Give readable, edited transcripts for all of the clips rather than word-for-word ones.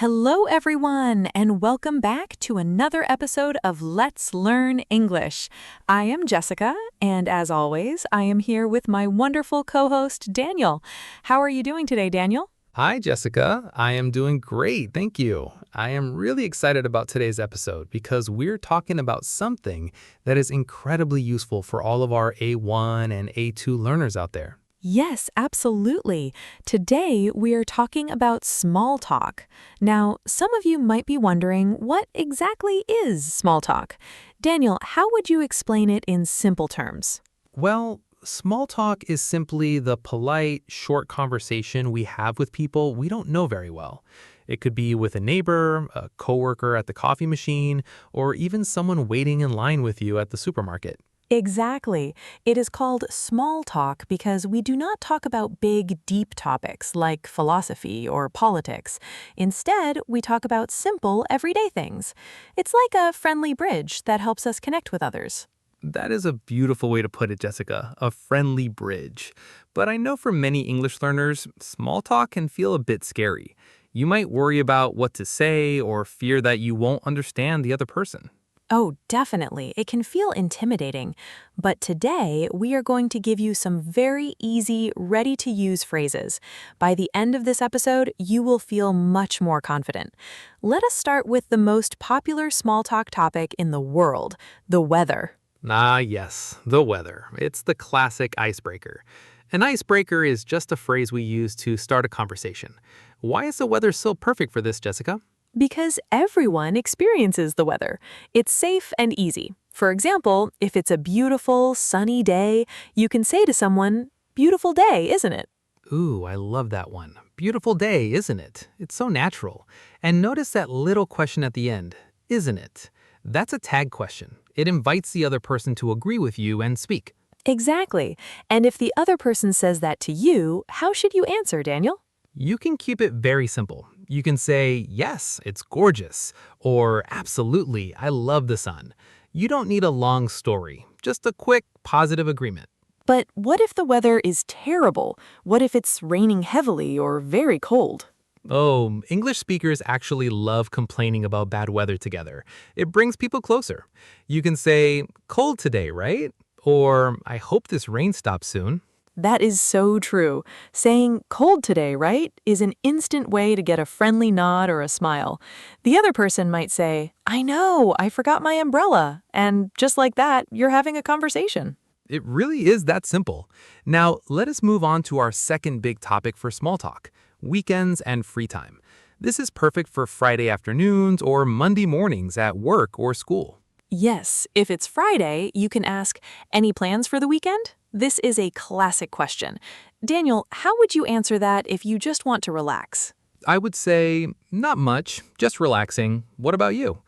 Hello, everyone, and welcome back to another episode of Let's Learn English. I am Jessica, and as always, I am here with my wonderful co-host, Daniel. How are you doing today, Daniel? Hi, Jessica. I am doing great, thank you. I am really excited about today's episode because we're talking about something that is incredibly useful for all of our A1 and A2 learners out there. Yes, absolutely. Today, we are talking about small talk. Now, some of you might be wondering, what exactly is small talk? Daniel, how would you explain it in simple terms? Well, small talk is simply the polite, short conversation we have with people we don't know very well. It could be with a neighbor, a coworker at the coffee machine, or even someone waiting in line with you at the supermarket. Exactly. It is called small talk because we do not talk about big, deep topics like philosophy or politics. Instead, we talk about simple, everyday things. It's like a friendly bridge that helps us connect with others. That is a beautiful way to put it, Jessica, a friendly bridge. But I know for many English learners, small talk can feel a bit scary. You might worry about what to say or fear that you won't understand the other person. Oh, definitely. It can feel intimidating. But today, we are going to give you some very easy, ready-to-use phrases. By the end of this episode, you will feel much more confident. Let us start with the most popular small talk topic in the world, the weather. Ah, yes, the weather. It's the classic icebreaker. An icebreaker is just a phrase we use to start a conversation. Why is the weather so perfect for this, Jessica? Because everyone experiences the weather. It's safe and easy. For example, if it's a beautiful, sunny day, you can say to someone, "Beautiful day, isn't it?" Ooh, I love that one. Beautiful day, isn't it? It's so natural. And notice that little question at the end, isn't it? That's a tag question. It invites the other person to agree with you and speak. Exactly. And if the other person says that to you, how should you answer, Daniel? You can keep it very simple. You can say, yes, it's gorgeous, or absolutely, I love the sun. You don't need a long story, just a quick, positive agreement. But what if the weather is terrible? What if it's raining heavily or very cold? Oh, English speakers actually love complaining about bad weather together. It brings people closer. You can say, cold today, right? Or, I hope this rain stops soon. That is so true. Saying cold today, right, is an instant way to get a friendly nod or a smile. The other person might say, I know, I forgot my umbrella. And just like that, you're having a conversation. It really is that simple. Now, let us move on to our second big topic for small talk, weekends and free time. This is perfect for Friday afternoons or Monday mornings at work or school. Yes, if it's Friday, you can ask, any plans for the weekend? This is a classic question. Daniel, how would you answer that if you just want to relax? I would say, not much, just relaxing. What about you?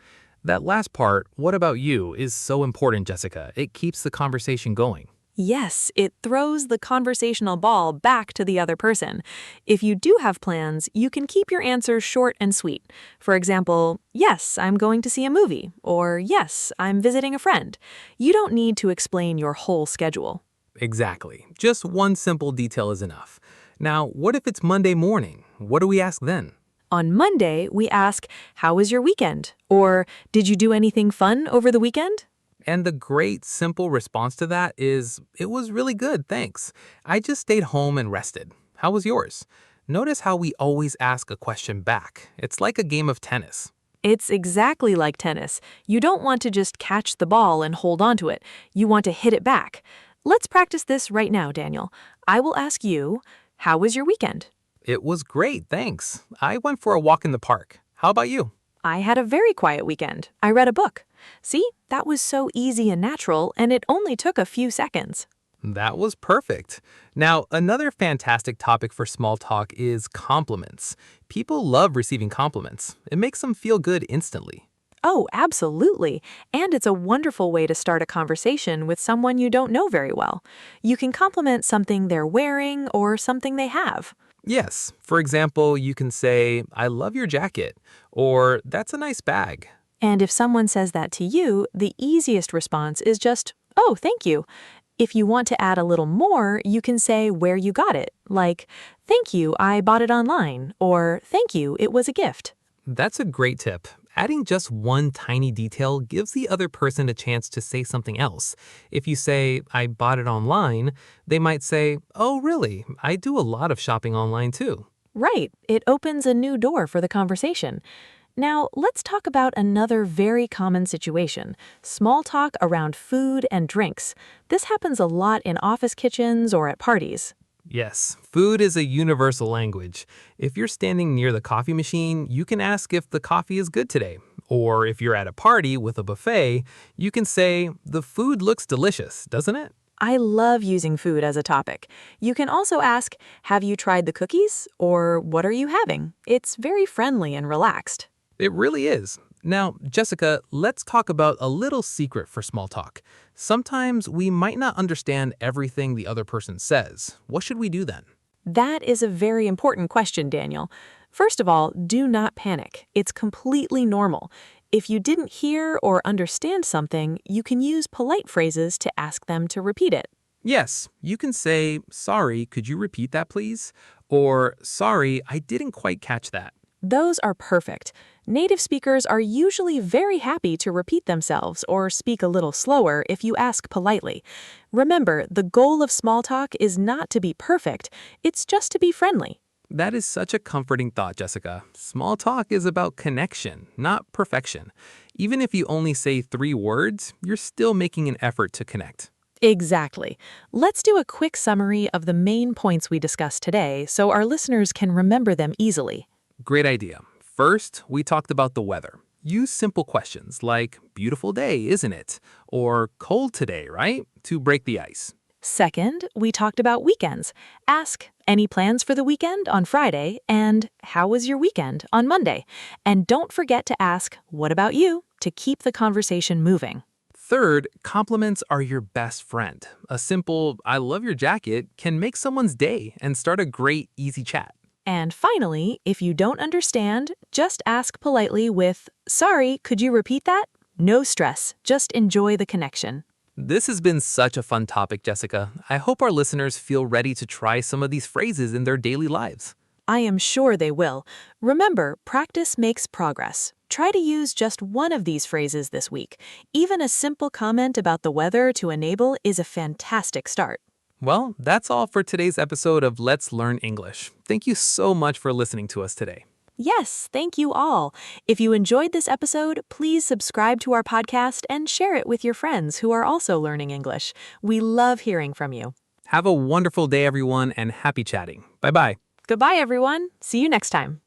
That last part, what about you, is so important, Jessica. It keeps the conversation going. Yes, it throws the conversational ball back to the other person. If you do have plans, you can keep your answer short and sweet. For example, yes, I'm going to see a movie, or yes, I'm visiting a friend. You don't need to explain your whole schedule. Exactly. Just one simple detail is enough. Now, what if it's Monday morning? What do we ask then? On Monday, we ask, how was your weekend? Or, did you do anything fun over the weekend? And the great, simple response to that is, it was really good, thanks. I just stayed home and rested. How was yours? Notice how we always ask a question back. It's like a game of tennis. It's exactly like tennis. You don't want to just catch the ball and hold on to it. You want to hit it back. Let's practice this right now, Daniel. I will ask you, how was your weekend? It was great, thanks. I went for a walk in the park. How about you? I had a very quiet weekend. I read a book. See, that was so easy and natural, and it only took a few seconds. That was perfect. Now, another fantastic topic for small talk is compliments. People love receiving compliments. It makes them feel good instantly. Oh, absolutely. And it's a wonderful way to start a conversation with someone you don't know very well. You can compliment something they're wearing or something they have. Yes, for example, you can say, I love your jacket, or that's a nice bag. And if someone says that to you, the easiest response is just, oh, thank you. If you want to add a little more, you can say where you got it, like, thank you, I bought it online, or thank you, it was a gift. That's a great tip. Adding just one tiny detail gives the other person a chance to say something else. If you say, I bought it online, they might say, oh, really? I do a lot of shopping online too. Right, it opens a new door for the conversation. Now, let's talk about another very common situation, small talk around food and drinks. This happens a lot in office kitchens or at parties. Yes, food is a universal language. If you're standing near the coffee machine, you can ask if the coffee is good today. Or if you're at a party with a buffet, you can say, the food looks delicious, doesn't it? I love using food as a topic. You can also ask, have you tried the cookies? Or what are you having? It's very friendly and relaxed. It really is. Now, Jessica, let's talk about a little secret for small talk. Sometimes we might not understand everything the other person says. What should we do then? That is a very important question, Daniel. First of all, do not panic. It's completely normal. If you didn't hear or understand something, you can use polite phrases to ask them to repeat it. Yes, you can say, sorry, could you repeat that please? Or, sorry, I didn't quite catch that. Those are perfect. Native speakers are usually very happy to repeat themselves or speak a little slower if you ask politely. Remember, the goal of small talk is not to be perfect, it's just to be friendly. That is such a comforting thought, Jessica. Small talk is about connection, not perfection. Even if you only say 3 words, you're still making an effort to connect. Exactly. Let's do a quick summary of the main points we discussed today so our listeners can remember them easily. Great idea. First, we talked about the weather. Use simple questions like, beautiful day, isn't it? Or cold today, right? To break the ice. Second, we talked about weekends. Ask, any plans for the weekend on Friday? And how was your weekend on Monday? And don't forget to ask, what about you? To keep the conversation moving. Third, compliments are your best friend. A simple, I love your jacket can make someone's day and start a great, easy chat. And finally, if you don't understand, just ask politely with, sorry, could you repeat that? No stress, just enjoy the connection. This has been such a fun topic, Jessica. I hope our listeners feel ready to try some of these phrases in their daily lives. I am sure they will. Remember, practice makes progress. Try to use just one of these phrases this week. Even a simple comment about the weather to enable is a fantastic start. Well, that's all for today's episode of Let's Learn English. Thank you so much for listening to us today. Yes, thank you all. If you enjoyed this episode, please subscribe to our podcast and share it with your friends who are also learning English. We love hearing from you. Have a wonderful day, everyone, and happy chatting. Bye-bye. Goodbye, everyone. See you next time.